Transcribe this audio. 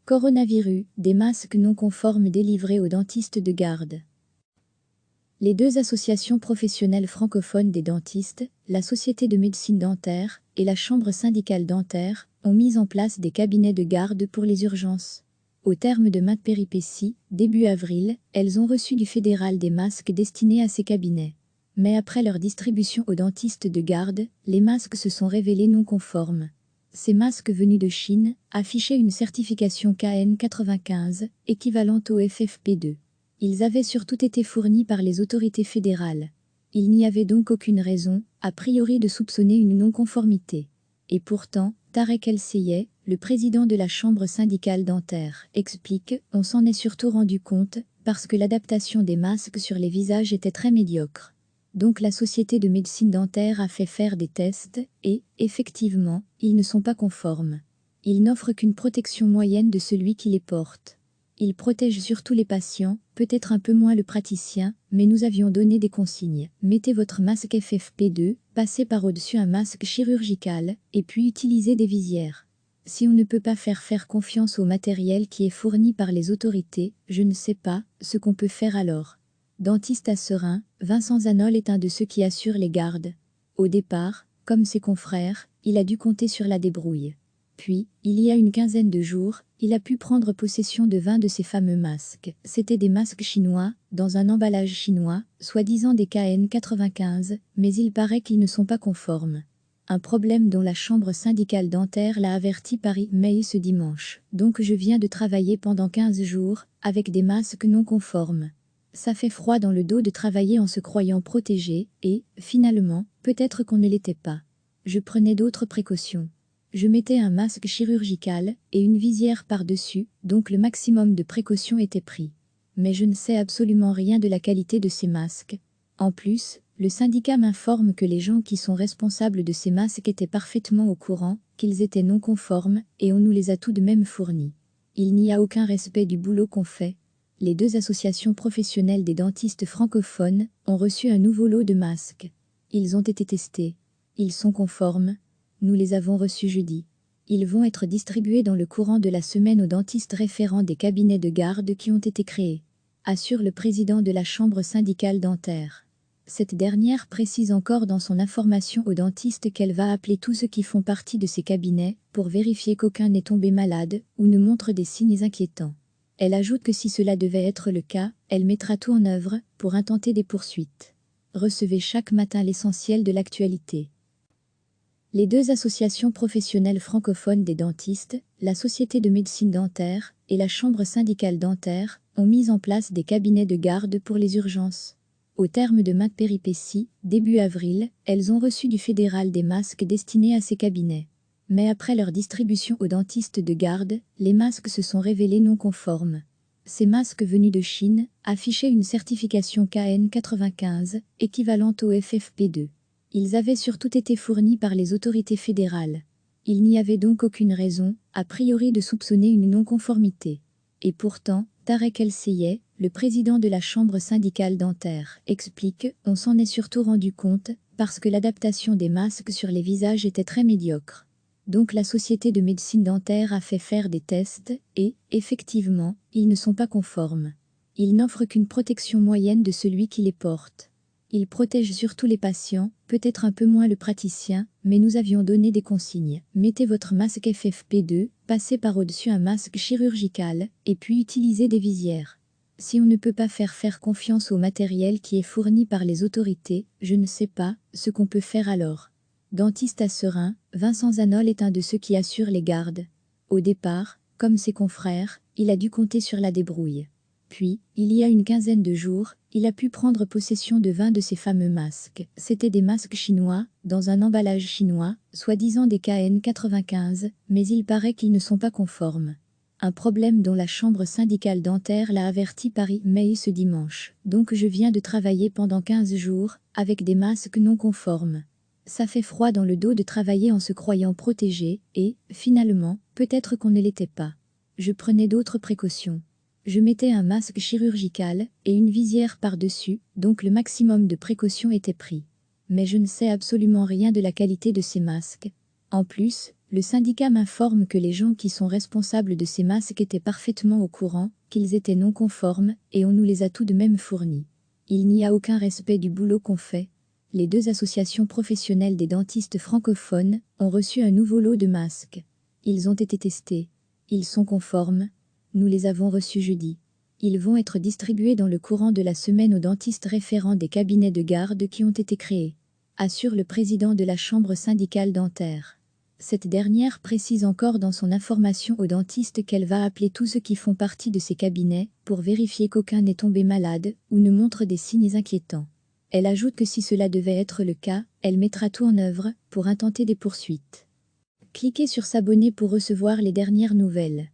Coronavirus, des masques non conformes délivrés aux dentistes de garde. Les deux associations professionnelles francophones des dentistes, la Société de médecine dentaire et la Chambre syndicale dentaire, ont mis en place des cabinets de garde pour les urgences. Au terme de maintes péripéties, début avril, elles ont reçu du fédéral des masques destinés à ces cabinets. Mais après leur distribution aux dentistes de garde, les masques se sont révélés non conformes. Ces masques venus de Chine affichaient une certification KN95, équivalente au FFP2. Ils avaient surtout été fournis par les autorités fédérales. Il n'y avait donc aucune raison, a priori, de soupçonner une non-conformité. Et pourtant, Tarek El-Seyeh, le président de la Chambre syndicale dentaire, explique « On s'en est surtout rendu compte parce que l'adaptation des masques sur les visages était très médiocre. Donc la Société de médecine dentaire a fait faire des tests et, effectivement, ils ne sont pas conformes. Ils n'offrent qu'une protection moyenne de celui qui les porte. Ils protègent surtout les patients, peut-être un peu moins le praticien, mais nous avions donné des consignes. Mettez votre masque FFP2, passez par au-dessus un masque chirurgical, et puis utilisez des visières. Si on ne peut pas faire confiance au matériel qui est fourni par les autorités, je ne sais pas ce qu'on peut faire alors. » Dentiste à Serein, Vincent Zanol est un de ceux qui assurent les gardes. Au départ, comme ses confrères, il a dû compter sur la débrouille. Puis, il y a une quinzaine de jours, il a pu prendre possession de 20 de ces fameux masques. C'étaient des masques chinois, dans un emballage chinois, soi-disant des KN95, mais il paraît qu'ils ne sont pas conformes. Un problème dont la Chambre syndicale dentaire l'a averti par e-mail ce dimanche. Donc je viens de travailler pendant 15 jours, avec des masques non conformes. Ça fait froid dans le dos de travailler en se croyant protégé, et, finalement, peut-être qu'on ne l'était pas. Je prenais d'autres précautions. Je mettais un masque chirurgical et une visière par-dessus, donc le maximum de précautions était pris. Mais je ne sais absolument rien de la qualité de ces masques. En plus, le syndicat m'informe que les gens qui sont responsables de ces masques étaient parfaitement au courant qu'ils étaient non conformes et on nous les a tout de même fournis. Il n'y a aucun respect du boulot qu'on fait. Les deux associations professionnelles des dentistes francophones ont reçu un nouveau lot de masques. Ils ont été testés. Ils sont conformes. Nous les avons reçus jeudi. Ils vont être distribués dans le courant de la semaine aux dentistes référents des cabinets de garde qui ont été créés, assure le président de la Chambre syndicale dentaire. Cette dernière précise encore dans son information aux dentistes qu'elle va appeler tous ceux qui font partie de ces cabinets pour vérifier qu'aucun n'est tombé malade ou ne montre des signes inquiétants. Elle ajoute que si cela devait être le cas, elle mettra tout en œuvre pour intenter des poursuites. Recevez chaque matin l'essentiel de l'actualité. Les deux associations professionnelles francophones des dentistes, la Société de médecine dentaire et la Chambre syndicale dentaire, ont mis en place des cabinets de garde pour les urgences. Au terme de maintes péripéties, début avril, elles ont reçu du fédéral des masques destinés à ces cabinets. Mais après leur distribution aux dentistes de garde, les masques se sont révélés non conformes. Ces masques venus de Chine affichaient une certification KN95, équivalente au FFP2. Ils avaient surtout été fournis par les autorités fédérales. Il n'y avait donc aucune raison, a priori, de soupçonner une non-conformité. Et pourtant, Tarek El-Seyeh, le président de la Chambre syndicale dentaire, explique « On s'en est surtout rendu compte parce que l'adaptation des masques sur les visages était très médiocre. Donc la Société de médecine dentaire a fait faire des tests et, effectivement, ils ne sont pas conformes. Ils n'offrent qu'une protection moyenne de celui qui les porte. Ils protègent surtout les patients, peut-être un peu moins le praticien, mais nous avions donné des consignes. Mettez votre masque FFP2, passez par au-dessus un masque chirurgical, et puis utilisez des visières. Si on ne peut pas faire confiance au matériel qui est fourni par les autorités, je ne sais pas ce qu'on peut faire alors. » Dentiste à Serein, Vincent Zanol est un de ceux qui assurent les gardes. Au départ, comme ses confrères, il a dû compter sur la débrouille. Puis, il y a une quinzaine de jours, il a pu prendre possession de 20 de ces fameux masques. C'étaient des masques chinois, dans un emballage chinois, soi-disant des KN95, mais il paraît qu'ils ne sont pas conformes. Un problème dont la Chambre syndicale dentaire l'a averti par e-mail ce dimanche. Donc je viens de travailler pendant 15 jours, avec des masques non conformes. Ça fait froid dans le dos de travailler en se croyant protégé, et, finalement, peut-être qu'on ne l'était pas. Je prenais d'autres précautions. Je mettais un masque chirurgical et une visière par-dessus, donc le maximum de précautions était pris. Mais je ne sais absolument rien de la qualité de ces masques. En plus, Le syndicat m'informe que les gens qui sont responsables de ces masques étaient parfaitement au courant, qu'ils étaient non conformes, et on nous les a tout de même fournis. Il n'y a aucun respect du boulot qu'on fait. Les deux associations professionnelles des dentistes francophones ont reçu un nouveau lot de masques. Ils ont été testés. Ils sont conformes. Nous les avons reçus jeudi. Ils vont être distribués dans le courant de la semaine aux dentistes référents des cabinets de garde qui ont été créés, assure le président de la chambre syndicale dentaire. Cette dernière précise encore dans son information aux dentistes qu'elle va appeler tous ceux qui font partie de ces cabinets pour vérifier qu'aucun n'est tombé malade ou ne montre des signes inquiétants. Elle ajoute que si cela devait être le cas, elle mettra tout en œuvre pour intenter des poursuites. Cliquez sur s'abonner pour recevoir les dernières nouvelles.